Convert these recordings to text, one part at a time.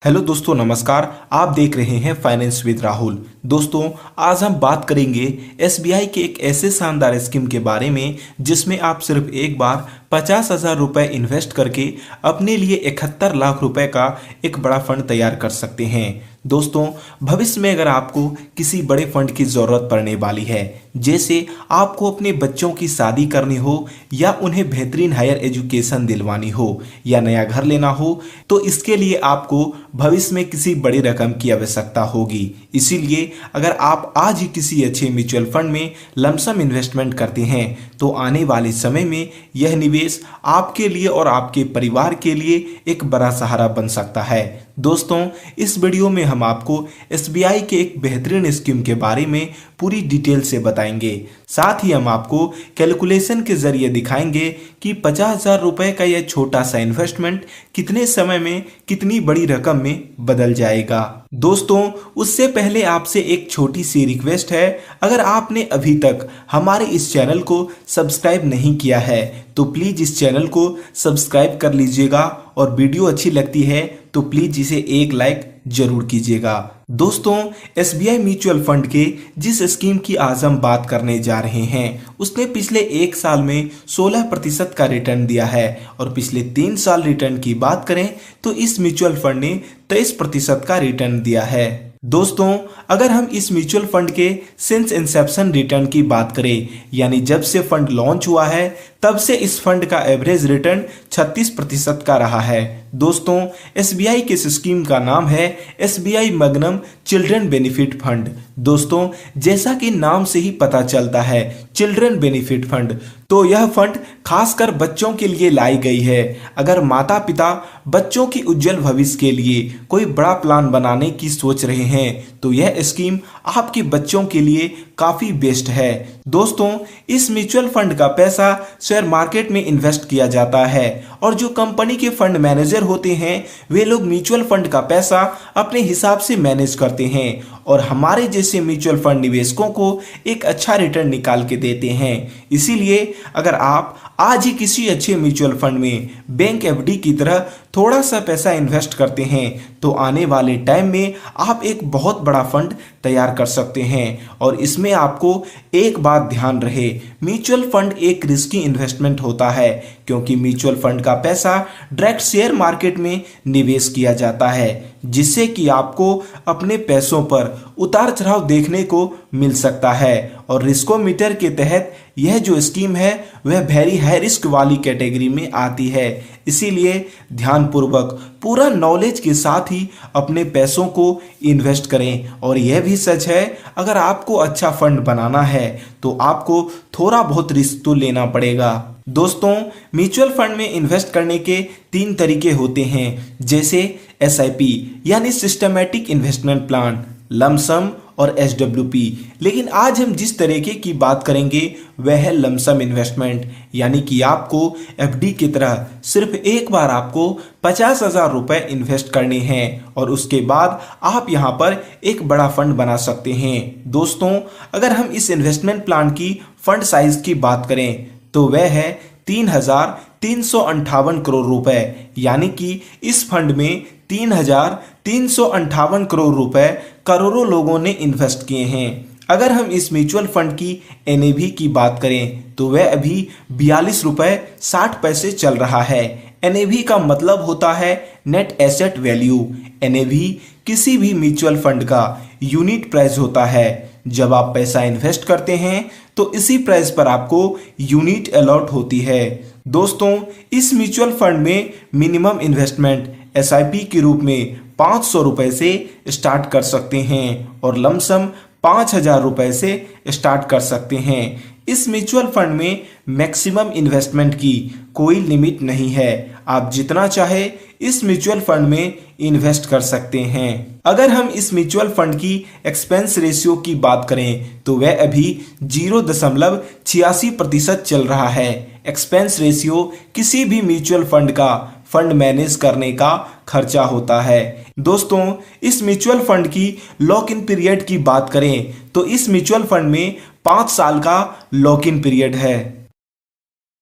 Hello दोस्तों, नमस्कार। आप देख रहे हैं फाइनेंस विद राहुल। दोस्तों, आज हम बात करेंगे एसबीआई के एक ऐसे शानदार स्कीम के बारे में जिसमें आप सिर्फ एक बार 50,000 रुपये इन्वेस्ट करके अपने लिए 71 लाख रुपए का एक बड़ा फंड तैयार कर सकते हैं। दोस्तों, भविष्य में अगर आपको किसी बड़े फंड की ज़रूरत पड़ने वाली है, जैसे आपको अपने बच्चों की शादी करनी हो या उन्हें बेहतरीन हायर एजुकेशन दिलवानी हो या नया घर लेना हो, तो इसके लिए आपको भविष्य में किसी बड़ी रकम की आवश्यकता होगी। इसीलिए अगर आप आज ही किसी अच्छे म्यूचुअल फंड में लमसम इन्वेस्टमेंट करते हैं तो आने वाले समय में यह निवेश आपके लिए और आपके परिवार के लिए एक बड़ा सहारा बन सकता है। दोस्तों, इस वीडियो में हम आपको एसबीआई के एक बेहतरीन स्कीम के बारे में पूरी डिटेल से बताएंगे। साथ ही हम आपको कैलकुलेशन के जरिए दिखाएंगे कि 50,000 रुपए का यह छोटा सा इन्वेस्टमेंट कितने समय में कितनी बड़ी रकम में बदल जाएगा। दोस्तों, उससे पहले आपसे एक छोटी सी रिक्वेस्ट है, अगर आपने अभी तक हमारे इस चैनल को सब्सक्राइब नहीं किया है तो प्लीज इस चैनल को सब्सक्राइब कर लीजिएगा और वीडियो अच्छी लगती है तो प्लीज इसे एक लाइक जरूर कीजिएगा। दोस्तों, एसबीआई म्यूचुअल फंड के जिस स्कीम की आज हम बात करने जा रहे हैं उसने पिछले एक साल में 16% का रिटर्न दिया है और पिछले 3 साल रिटर्न की बात करें तो इस म्यूचुअल फंड ने 23% का रिटर्न दिया है। दोस्तों, अगर हम इस म्यूचुअल फंड के सिंस इंसेप्शन रिटर्न की बात करें, यानी जब से फंड लॉन्च हुआ है तब से इस फंड का एवरेज रिटर्न 36% का रहा है। दोस्तों, एसबीआई के इस स्कीम का नाम है SBI magnum children benefit fund. दोस्तों, जैसा कि नाम से ही पता चलता है चिल्ड्रन बेनिफिट फंड, तो यह फंड खासकर बच्चों के लिए लाई गई है। अगर माता पिता बच्चों की उज्जवल भविष्य के लिए कोई बड़ा प्लान बनाने की सोच रहे हैं तो यह स्कीम आपके बच्चों के लिए काफी बेस्ट है। दोस्तों, इस म्यूचुअल फंड का पैसा शेयर मार्केट में इन्वेस्ट किया जाता है और जो कंपनी के फंड मैनेजर होते हैं वे लोग म्यूचुअल फंड का पैसा अपने हिसाब से मैनेज करते हैं और हमारे जैसे म्यूचुअल फंड निवेशकों को एक अच्छा रिटर्न निकाल के देते हैं। इसीलिए अगर आप आज ही किसी अच्छे म्यूचुअल फंड में बैंक एफडी की तरह थोड़ा सा पैसा इन्वेस्ट करते हैं तो आने वाले टाइम में आप एक बहुत बड़ा फंड तैयार कर सकते हैं। और इसमें आपको एक बात ध्यान रहे, म्यूचुअल फंड एक रिस्की इन्वेस्टमेंट होता है क्योंकि म्यूचुअल फंड का पैसा डायरेक्ट शेयर मार्केट में निवेश किया जाता है, जिससे कि आपको अपने पैसों पर उतार चढ़ाव देखने को मिल सकता है। और रिस्कोमीटर के तहत यह जो स्कीम है वह वेरी हाई रिस्क वाली कैटेगरी में आती है। इसीलिए ध्यानपूर्वक पूरा नॉलेज के साथ ही अपने पैसों को इन्वेस्ट करें। और यह भी सच है, अगर आपको अच्छा फंड बनाना है तो आपको थोड़ा बहुत रिस्क तो लेना पड़ेगा। दोस्तों, म्यूचुअल फंड में इन्वेस्ट करने के 3 तरीके होते हैं, जैसे एसआईपी यानी सिस्टमैटिक इन्वेस्टमेंट प्लान, लमसम और एसडब्ल्यूपी। लेकिन आज हम जिस तरीके की बात करेंगे वह है लमसम इन्वेस्टमेंट, यानी कि आपको एफडी की तरह सिर्फ एक बार आपको 50,000 रुपए इन्वेस्ट करने हैं और उसके बाद आप यहां पर एक बड़ा फंड बना सकते हैं। दोस्तों, अगर हम इस इन्वेस्टमेंट प्लान की फंड साइज की बात करें तो वह है 3,358 करोड़ रुपए, यानी कि इस फंड में 3,358 करोड़ रुपए करोड़ों लोगों ने इन्वेस्ट किए हैं। अगर हम इस म्यूचुअल फंड की एनएवी की बात करें तो वह अभी 42 रुपए 60 पैसे चल रहा है। एनएवी का मतलब होता है नेट एसेट वैल्यू। एनएवी किसी भी म्यूचुअल फंड का यूनिट प्राइस होता है। जब आप पैसा इन्वेस्ट करते हैं तो इसी प्राइस पर आपको यूनिट अलॉट होती है। दोस्तों, इस म्यूचुअल फंड में मिनिमम इन्वेस्टमेंट एसआईपी के रूप में 500 रुपए से स्टार्ट कर सकते हैं और लमसम 5,000 रुपए से स्टार्ट कर सकते हैं। इस म्यूचुअल फंड में मैक्सिमम इन्वेस्टमेंट की कोई लिमिट नहीं है, आप जितना चाहे इस म्यूचुअल फंड में इन्वेस्ट कर सकते हैं। अगर हम इस म्यूचुअल फंड की एक्सपेंस रेशियो की बात करें तो वह अभी 0.86% चल रहा है। एक्सपेंस रेशियो किसी भी म्यूचुअल फंड का फंड मैनेज करने का खर्चा होता है। दोस्तों, इस म्यूचुअल फंड की लॉक इन पीरियड की बात करें तो इस म्यूचुअल फंड में 5 साल का लॉक इन पीरियड है।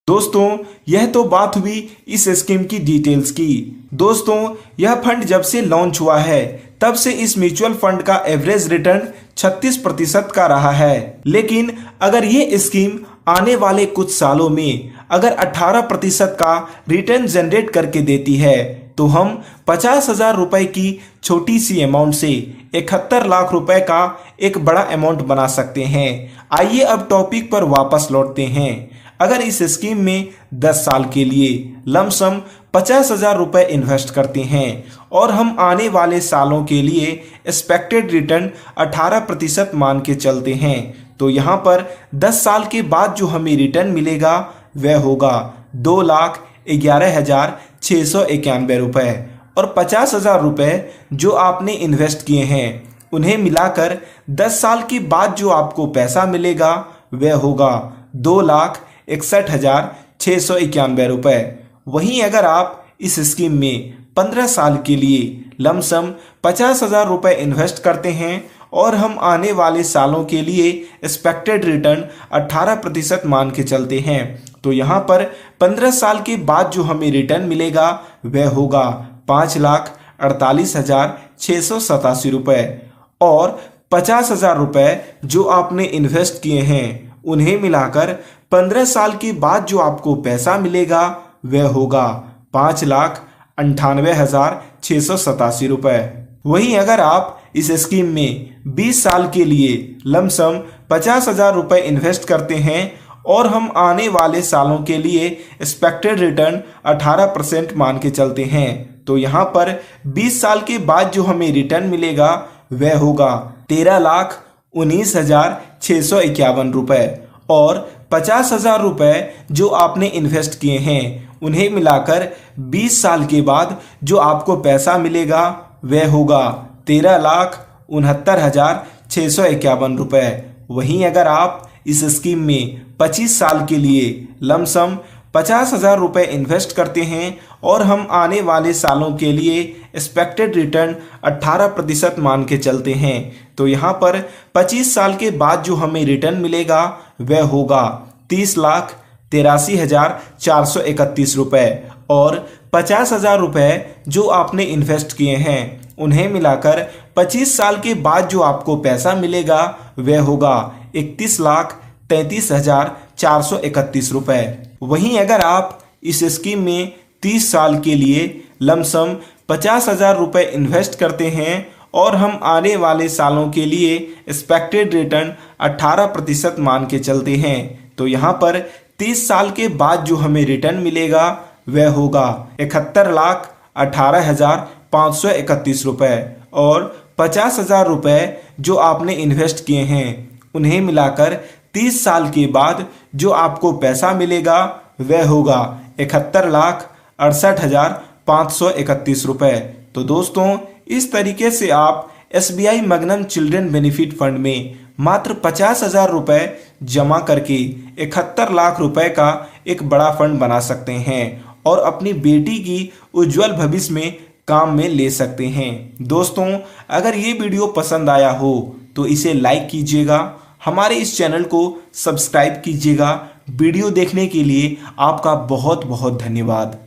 दोस्तों यह तो बात हुई इस स्कीम की डिटेल्स की। दोस्तों यह फंड जब से लॉन्च हुआ है तब से इस म्यूचुअल फंड का एवरेज रिटर्न 36% का रहा है। लेकिन अगर ये स्कीम आने वाले कुछ सालों में अगर 18% का रिटर्न जनरेट करके देती है तो हम 50,000 रुपए की छोटी सी अमाउंट से 71 लाख रुपए का एक बड़ा अमाउंट बना सकते हैं। आइए अब टॉपिक पर वापस लौटते हैं। अगर इस स्कीम में 10 साल के लिए लमसम 50,000 रुपए इन्वेस्ट करते हैं और हम आने वाले सालों के लिए एक्सपेक्टेड रिटर्न 18% मान के चलते हैं तो यहाँ पर 10 साल के बाद जो हमें रिटर्न मिलेगा वह होगा 2,11,691 रुपए और 50,000 रुपए जो आपने इन्वेस्ट किए हैं उन्हें मिलाकर 10 साल के बाद जो आपको पैसा मिलेगा वह होगा 2,61,691 रुपए। वहीं अगर आप इस स्कीम में 15 साल के लिए लमसम 50,000 रुपए इन्वेस्ट करते हैं और हम आने वाले सालों के लिए एक्सपेक्टेड रिटर्न 18% मान के चलते हैं तो यहाँ पर 15 साल के बाद जो हमें रिटर्न मिलेगा वह होगा 5,48,687 रुपए और 50,000 रुपए जो आपने इन्वेस्ट किए हैं उन्हें मिलाकर 15 साल के बाद जो आपको पैसा मिलेगा वह होगा 5,98,687 रुपए। वहीं अगर आप इस स्कीम में 20 साल के लिए लमसम 50,000 रुपए इन्वेस्ट करते हैं और हम आने वाले सालों के लिए एक्सपेक्टेड रिटर्न 18% मान के चलते हैं तो यहाँ पर 20 साल के बाद जो हमें रिटर्न मिलेगा वह होगा 13,19,651 रुपए और 50,000 रुपए जो आपने इन्वेस्ट किए हैं उन्हें मिलाकर 20 साल के बाद जो आपको पैसा मिलेगा वह होगा 13,69,651 रुपए। वहीं अगर आप इस स्कीम में 25 साल के लिए लमसम 50,000 रुपए इन्वेस्ट करते हैं और हम आने वाले सालों के लिए एक्सपेक्टेड रिटर्न 18% मान के चलते हैं तो यहाँ पर 25 साल के बाद जो हमें रिटर्न मिलेगा वह होगा 30,83,431 रुपए और 50,000 रुपए जो आपने इन्वेस्ट किए हैं उन्हें मिलाकर 25 साल के बाद जो आपको पैसा मिलेगा वह होगा 31,33,431 रुपए। वहीं अगर आप इस स्कीम में 30 साल के लिए लमसम 50,000 रुपए इन्वेस्ट करते हैं और हम आने वाले सालों के लिए एक्सपेक्टेड रिटर्न 18% मान के चलते हैं तो यहाँ पर 30 साल के बाद जो हमें रिटर्न मिलेगा वह होगा 71,18,531 रुपए और 50,000 रुपए जो आपने इन्वेस्ट किए हैं उन्हें मिलाकर 30 साल के बाद जो आपको पैसा मिलेगा वह होगा 71,68,531 रुपए। तो दोस्तों इस तरीके से आप SBI मगनम चिल्ड्रन बेनिफिट फंड में मात्र 50,000 रुपए जमा करके 71 लाख रुपए का एक बड़ा फंड बना सकते हैं और अपनी बेटी की उज्जवल भविष्य में काम में ले सकते हैं। दोस्तों अगर ये वीडियो पसंद आया हो तो इसे लाइक कीजिएगा, हमारे इस चैनल को सब्सक्राइब कीजिएगा। वीडियो देखने के लिए आपका बहुत बहुत धन्यवाद।